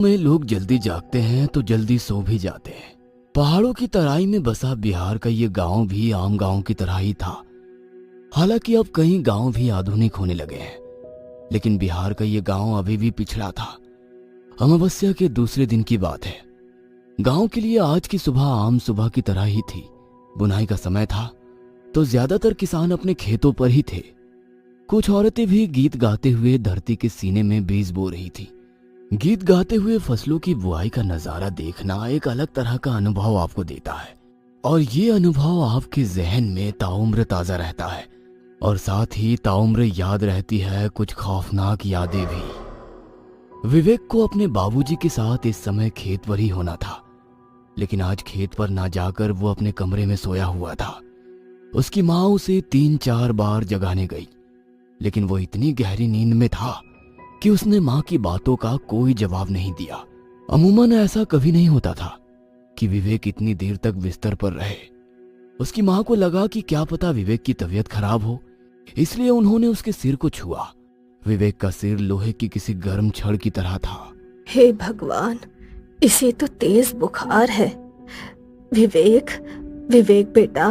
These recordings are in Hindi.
में लोग जल्दी जागते हैं तो जल्दी सो भी जाते हैं। पहाड़ों की तराई में बसा बिहार का ये गांव भी आम गांव की तरह ही था। हालांकि अब कई गांव भी आधुनिक होने लगे हैं, लेकिन बिहार का ये गांव अभी भी पिछड़ा था। अमावस्या के दूसरे दिन की बात है। गांव के लिए आज की सुबह आम सुबह की तरह ही थी। बुनाई का समय था तो ज्यादातर किसान अपने खेतों पर ही थे। कुछ औरतें भी गीत गाते हुए धरती के सीने में बीज बो रही थी। गीत गाते हुए फसलों की बुआई का नजारा देखना एक अलग तरह का अनुभव आपको देता है, और ये अनुभव आपके जहन में ताउम्र ताजा रहता है, और साथ ही ताउम्र याद रहती है कुछ खौफनाक यादें भी। विवेक को अपने बाबूजी के साथ इस समय खेत पर ही होना था, लेकिन आज खेत पर ना जाकर वो अपने कमरे में सोया हुआ था। उसकी माँ उसे 3-4 बार जगाने गई, लेकिन वो इतनी गहरी नींद में था कि उसने माँ की बातों का कोई जवाब नहीं दिया। अमूमन ऐसा कभी नहीं होता था कि विवेक इतनी देर तक बिस्तर पर रहे। उसकी माँ को लगा कि क्या पता विवेक की तबीयत खराब हो, इसलिए उन्होंने उसके सिर को छुआ। विवेक का सिर लोहे की किसी गर्म छड़ की तरह था। हे भगवान, इसे तो तेज बुखार है। विवेक, विवेक बेटा,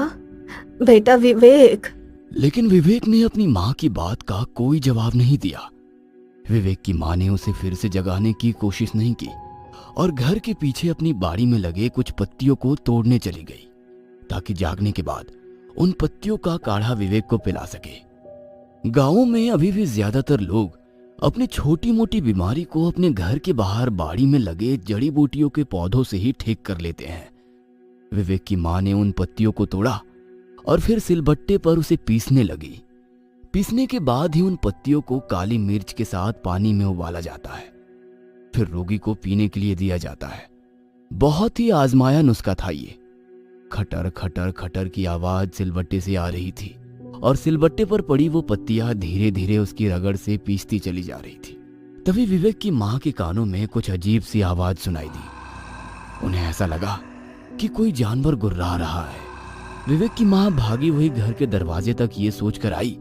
बेटा विवेक। लेकिन विवेक ने अपनी माँ की बात का कोई जवाब नहीं दिया। विवेक की माँ ने उसे फिर से जगाने की कोशिश नहीं की और घर के पीछे अपनी बाड़ी में लगे कुछ पत्तियों को तोड़ने चली गई, ताकि जागने के बाद उन पत्तियों का काढ़ा विवेक को पिला सके। गांवों में अभी भी ज्यादातर लोग अपनी छोटी मोटी बीमारी को अपने घर के बाहर बाड़ी में लगे जड़ी बूटियों के पौधों से ही ठीक कर लेते हैं। विवेक की माँ ने उन पत्तियों को तोड़ा और फिर सिलबट्टे पर उसे पीसने लगी। पीसने के बाद ही उन पत्तियों को काली मिर्च के साथ पानी में उबाला जाता है, फिर रोगी को पीने के लिए दिया जाता है। बहुत ही आजमाया नुस्खा था ये। खटर खटर खटर की आवाज सिलबट्टे से आ रही थी और सिलबट्टे पर पड़ी वो पत्तियां धीरे धीरे उसकी रगड़ से पीसती चली जा रही थी। तभी विवेक की माँ के कानों में कुछ अजीब सी आवाज सुनाई दी। उन्हें ऐसा लगा कि कोई जानवर गुर्रा रहा है। विवेक की माँ भागी हुई घर के दरवाजे तक ये सोचकर आई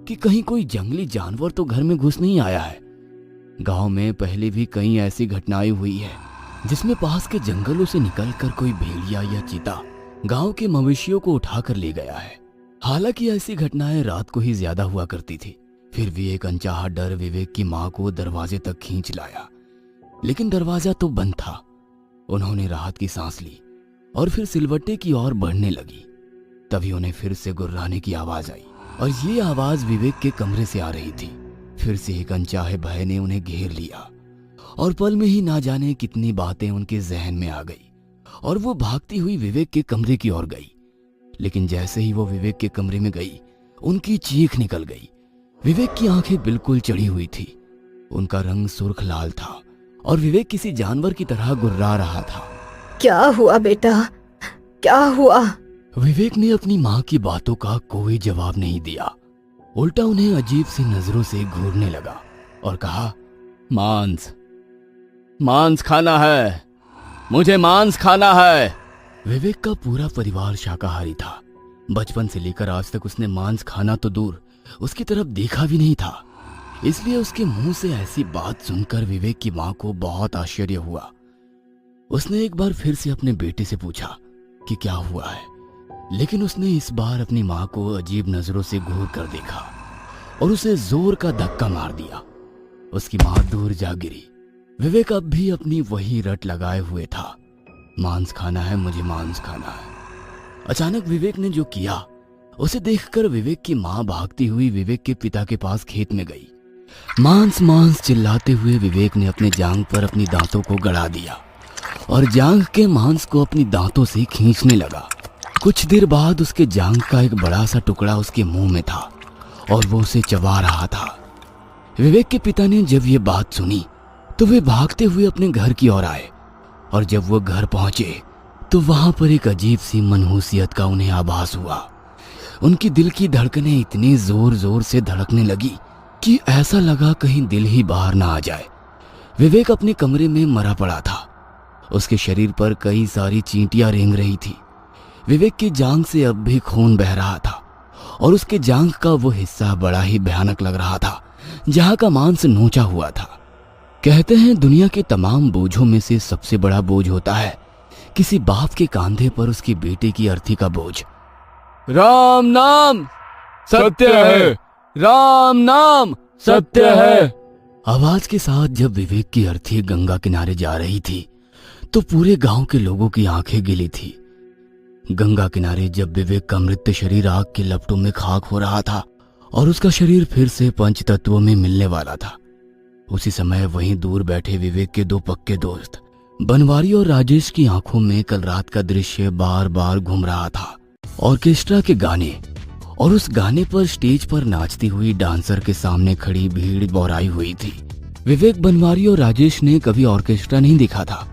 कि कहीं कोई जंगली जानवर तो घर में घुस नहीं आया है। गांव में पहले भी कई ऐसी घटनाएं हुई है जिसमें पास के जंगलों से निकलकर कोई भेड़िया या चीता गांव के मवेशियों को उठाकर ले गया है। हालांकि ऐसी घटनाएं रात को ही ज्यादा हुआ करती थी। फिर भी एक अनचाहा डर विवेक की माँ को दरवाजे तक खींच लाया, लेकिन दरवाजा तो बंद था। उन्होंने राहत की सांस ली और फिर सिलवट्टे की ओर बढ़ने लगी। तभी उन्हें फिर से गुर्राने की आवाज आई, और ये आवाज विवेक के कमरे से आ रही थी। फिर से एक अनचाहे भय ने उन्हें घेर लिया और पल में ही ना जाने कितनी बातें उनके जहन में आ गई, और वो भागती हुई विवेक के कमरे की ओर गई। लेकिन जैसे ही वो विवेक के कमरे में गई, उनकी चीख निकल गई। विवेक की आंखें बिल्कुल चढ़ी हुई थी, उनका रंग सुर्ख लाल था और विवेक किसी जानवर की तरह गुर्रा रहा था। क्या हुआ बेटा, क्या हुआ? विवेक ने अपनी माँ की बातों का कोई जवाब नहीं दिया, उल्टा उन्हें अजीब सी नजरों से घूरने लगा और कहा, मांस, मांस खाना है, मुझे मांस खाना है। विवेक का पूरा परिवार शाकाहारी था। बचपन से लेकर आज तक उसने मांस खाना तो दूर, उसकी तरफ देखा भी नहीं था। इसलिए उसके मुंह से ऐसी बात सुनकर विवेक की माँ को बहुत आश्चर्य हुआ। उसने एक बार फिर से अपने बेटे से पूछा कि क्या हुआ है, लेकिन उसने इस बार अपनी माँ को अजीब नजरों से घूर कर देखा और उसे जोर का धक्का मार दिया। उसकी माँ दूर जा गिरी। विवेक अब भी अपनी वही रट लगाए हुए था, मांस खाना है, मुझे मांस खाना है। अचानक विवेक ने जो किया उसे देखकर विवेक की माँ भागती हुई विवेक के पिता के पास खेत में गई। मांस मांस चिल्लाते हुए विवेक ने अपने जांघ पर अपनी दांतों को गड़ा दिया और जांघ के मांस को अपनी दांतों से खींचने लगा। कुछ देर बाद उसके जांघ का एक बड़ा सा टुकड़ा उसके मुंह में था और वो उसे चबा रहा था। विवेक के पिता ने जब ये बात सुनी तो वे भागते हुए अपने घर की ओर आए, और जब वो घर पहुंचे तो वहां पर एक अजीब सी मनहूसियत का उन्हें आभास हुआ। उनकी दिल की धड़कनें इतनी जोर जोर से धड़कने लगी कि ऐसा लगा कहीं दिल ही बाहर ना आ जाए। विवेक अपने कमरे में मरा पड़ा था। उसके शरीर पर कई सारी चींटियां रेंग रही थी। विवेक की जांघ से अब भी खून बह रहा था और उसके जांघ का वो हिस्सा बड़ा ही भयानक लग रहा था जहां का मांस नोचा हुआ था। कहते हैं दुनिया के तमाम बोझों में से सबसे बड़ा बोझ होता है किसी बाप के कंधे पर उसकी बेटे की अर्थी का बोझ। राम नाम सत्य है, राम नाम सत्य है। आवाज के साथ जब विवेक की अर्थी गंगा किनारे जा रही थी तो पूरे गांव के लोगों की आंखें गिली थी। गंगा किनारे जब विवेक का मृत शरीर आग के लपटों में खाक हो रहा था और उसका शरीर फिर से पंच तत्वों में मिलने वाला था, उसी समय वहीं दूर बैठे विवेक के दो पक्के दोस्त बनवारी और राजेश की आंखों में कल रात का दृश्य बार बार घूम रहा था। ऑर्केस्ट्रा के गाने और उस गाने पर स्टेज पर नाचती हुई डांसर के सामने खड़ी भीड़ बौराई हुई थी। विवेक, बनवारी और राजेश ने कभी ऑर्केस्ट्रा नहीं देखा था,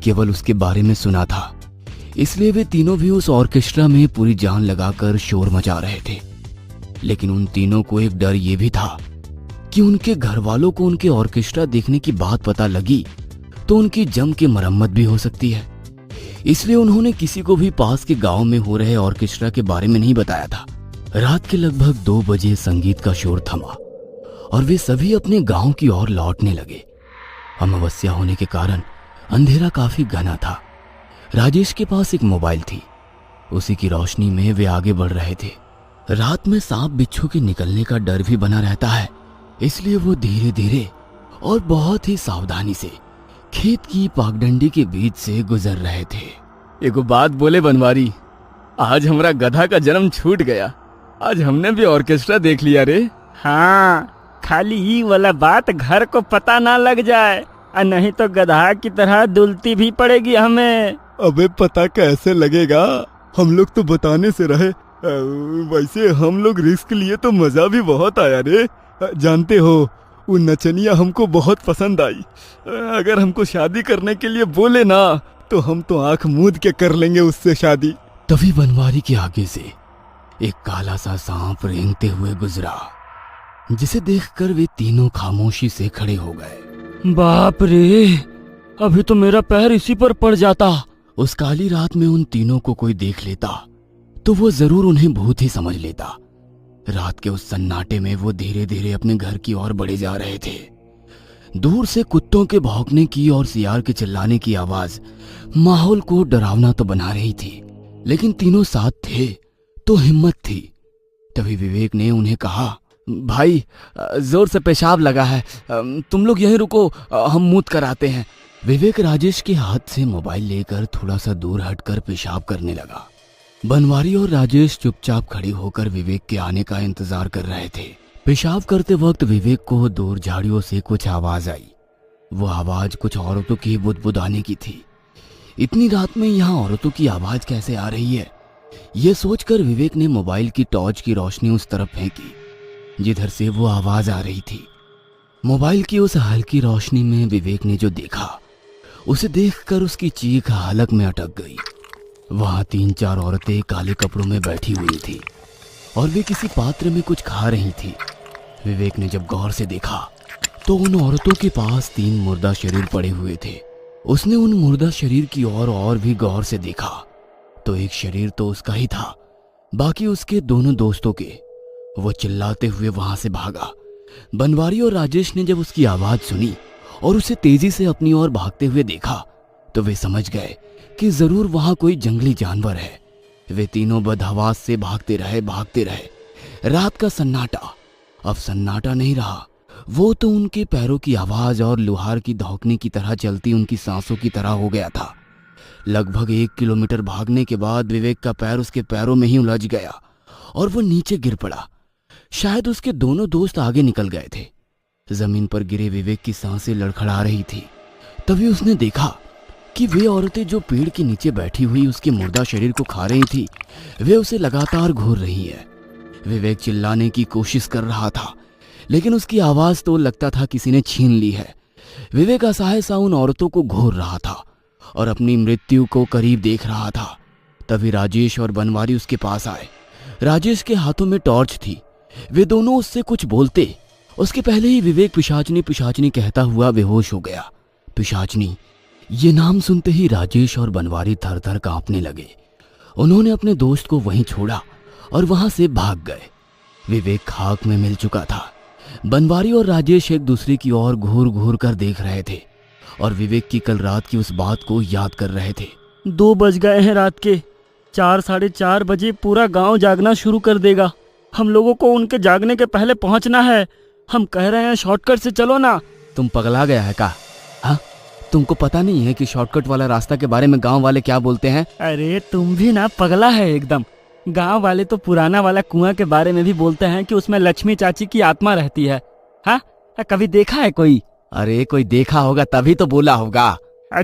केवल उसके बारे में सुना था, इसलिए वे तीनों भी उस ऑर्केस्ट्रा में पूरी जान लगाकर शोर मचा रहे थे। लेकिन उन तीनों को एक डर ये भी था कि उनके घर वालों को उनके ऑर्केस्ट्रा देखने की बात पता लगी तो उनकी जम के मरम्मत भी हो सकती है। इसलिए उन्होंने किसी को भी पास के गांव में हो रहे ऑर्केस्ट्रा के बारे में नहीं बताया था। रात के लगभग 2 बजे संगीत का शोर थमा और वे सभी अपने गांव की ओर लौटने लगे। अमावस्या होने के कारण अंधेरा काफी घना था। राजेश के पास एक मोबाइल थी, उसी की रोशनी में वे आगे बढ़ रहे थे। रात में सांप बिच्छू के निकलने का डर भी बना रहता है, इसलिए वो धीरे धीरे और बहुत ही सावधानी से खेत की पागडंडी के बीच से गुजर रहे थे। एगो बात बोले बनवारी, आज हमरा गधा का जन्म छूट गया। आज हमने भी ऑर्केस्ट्रा देख लिया रे। हाँ, खाली ही वाला बात घर को पता ना लग जाए, और नहीं तो गधा की तरह दुलती भी पड़ेगी हमें। अबे पता कैसे लगेगा, हम लोग तो बताने से रहे। वैसे हम लोग रिस्क लिए तो मजा भी बहुत आया रे। जानते हो, वो नचनिया हमको बहुत पसंद आई। अगर हमको शादी करने के लिए बोले ना तो हम तो आंख मूंद के कर लेंगे उससे शादी। तभी बनवारी के आगे से एक काला सा सांप रेंगते हुए गुजरा, जिसे देखकर वे तीनों खामोशी से खड़े हो गए। बाप रे, अभी तो मेरा पैर इसी पर पड़ जाता। उस काली रात में उन तीनों को कोई देख लेता तो वो जरूर उन्हें भूत ही समझ लेता। रात के उस सन्नाटे में वो धीरे धीरे अपने घर की ओर बढ़े जा रहे थे। दूर से कुत्तों के भौंकने की और सियार के चिल्लाने की आवाज माहौल को डरावना तो बना रही थी, लेकिन तीनों साथ थे तो हिम्मत थी। तभी विवेक ने उन्हें कहा, भाई जोर से पेशाब लगा है, तुम लोग यहीं रुको, हम मूत कर आते हैं। विवेक राजेश के हाथ से मोबाइल लेकर थोड़ा सा दूर हटकर पेशाब करने लगा। बनवारी और राजेश चुपचाप खड़े होकर विवेक के आने का इंतजार कर रहे थे। पेशाब करते वक्त विवेक को दूर झाड़ियों से कुछ आवाज आई। वो आवाज कुछ औरतों की बुदबुदाने की थी। इतनी रात में यहाँ औरतों की आवाज कैसे आ रही है, ये सोचकर विवेक ने मोबाइल की टॉर्च की रोशनी उस तरफ फेंकी जिधर से वो आवाज आ रही थी। मोबाइल की उस हल्की रोशनी में विवेक ने जो देखा, उसे देखकर उसकी चीख हलक में अटक गई। वहां 3-4 औरतें काले कपड़ों में बैठी हुई थी और वे किसी पात्र में कुछ खा रही थी। विवेक ने जब गौर से देखा तो उन औरतों के पास 3 मुर्दा शरीर पड़े हुए थे। उसने उन मुर्दा शरीर की ओर और भी गौर से देखा तो एक शरीर तो उसका ही था, बाकी उसके दोनों दोस्तों के। वो चिल्लाते हुए वहां से भागा। बनवारी और राजेश ने जब उसकी आवाज सुनी और उसे तेजी से अपनी ओर भागते हुए देखा तो वे समझ गए कि जरूर वहां कोई जंगली जानवर है। वे तीनों बदहवास से भागते रहे। रात का सन्नाटा अब सन्नाटा नहीं रहा, वो तो उनके पैरों की आवाज और लुहार की धौंकने की तरह चलती उनकी सांसों की तरह हो गया था। लगभग 1 किलोमीटर भागने के बाद विवेक का पैर उसके पैरों में ही उलझ गया और वो नीचे गिर पड़ा। शायद उसके दोनों दोस्त आगे निकल गए थे। जमीन पर गिरे विवेक की सांसें लड़खड़ा रही थी। तभी उसने देखा कि वे औरतें जो पेड़ के नीचे बैठी हुई उसके मुर्दा शरीर को खा रही थी, वे उसे लगातार घूर रही है। विवेक चिल्लाने की कोशिश कर रहा था, लेकिन उसकी आवाज तो लगता था किसी ने छीन ली है। विवेक असहाय सा उन औरतों को घूर रहा था और अपनी मृत्यु को करीब देख रहा था। तभी राजेश और बनवारी उसके पास आए। राजेश के हाथों में टॉर्च थी। वे दोनों उससे कुछ बोलते उसके पहले ही विवेक पिशाचनी पिशाचनी कहता हुआ बेहोश हो गया। पिशाचनी, ये नाम सुनते ही राजेश और बनवारी थर थर कांपने लगे। उन्होंने अपने दोस्त को वहीं छोड़ा और वहां से भाग गए। विवेक खाक में मिल चुका था। बनवारी और राजेश एक दूसरे की ओर घूर घूर कर देख रहे थे और विवेक की कल रात की उस बात को याद कर रहे थे। 2 बज गए हैं रात के। 4 साढ़े 4 बजे पूरा गांव जागना शुरू कर देगा। हम लोगों को उनके जागने के पहले पहुंचना है। हम कह रहे हैं शॉर्टकट से चलो ना। तुम पगला गया है का? हाँ, तुमको पता नहीं है कि शॉर्टकट वाला रास्ता के बारे में गांव वाले क्या बोलते हैं? अरे तुम भी ना पगला है एकदम। गांव वाले तो पुराना वाला कुआं के बारे में भी बोलते हैं कि उसमें लक्ष्मी चाची की आत्मा रहती है। हाँ, कभी देखा है कोई? अरे कोई देखा होगा तभी तो बोला होगा।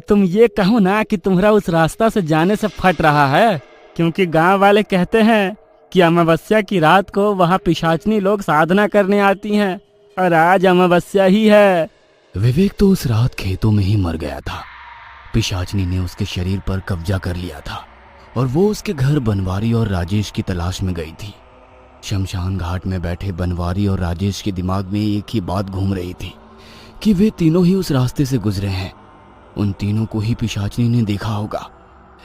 तुम ये कहो ना कि तुम्हारा उस रास्ता से जाने से फट रहा है, क्योंकि गांव वाले कहते हैं कि अमावस्या की रात को वहाँ पिशाचनी लोग साधना करने आती हैं और आज अमावस्या ही है। विवेक तो उस रात खेतों में ही मर गया था। पिशाचनी ने उसके शरीर पर कब्जा कर लिया था और वो उसके घर बनवारी और राजेश की तलाश में गई थी। शमशान घाट में बैठे बनवारी और राजेश के दिमाग में एक ही बात घूम रही थी कि वे तीनों ही उस रास्ते से गुजरे हैं। उन तीनों को ही पिशाचनी ने देखा होगा।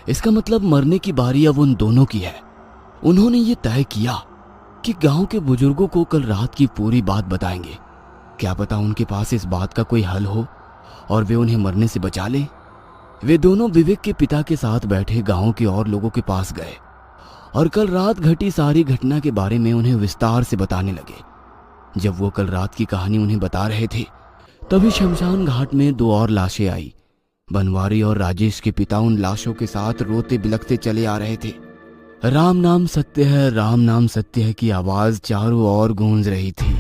इसका मतलब मरने की बारी अब उन दोनों की है। उन्होंने ये तय किया कि गांव के बुजुर्गों को कल रात की पूरी बात बताएंगे। क्या पता उनके पास इस बात का कोई हल हो और वे उन्हें मरने से बचा लें। वे दोनों विवेक के पिता के साथ बैठे गांव के और लोगों के पास गए और कल रात घटी सारी घटना के बारे में उन्हें विस्तार से बताने लगे। जब वो कल रात की कहानी उन्हें बता रहे थे तभी शमशान घाट में 2 और लाशें आई। बनवारी और राजेश के पिता उन लाशों के साथ रोते बिलखते चले आ रहे थे। राम नाम सत्य है, राम नाम सत्य है की आवाज चारों ओर गूंज रही थी।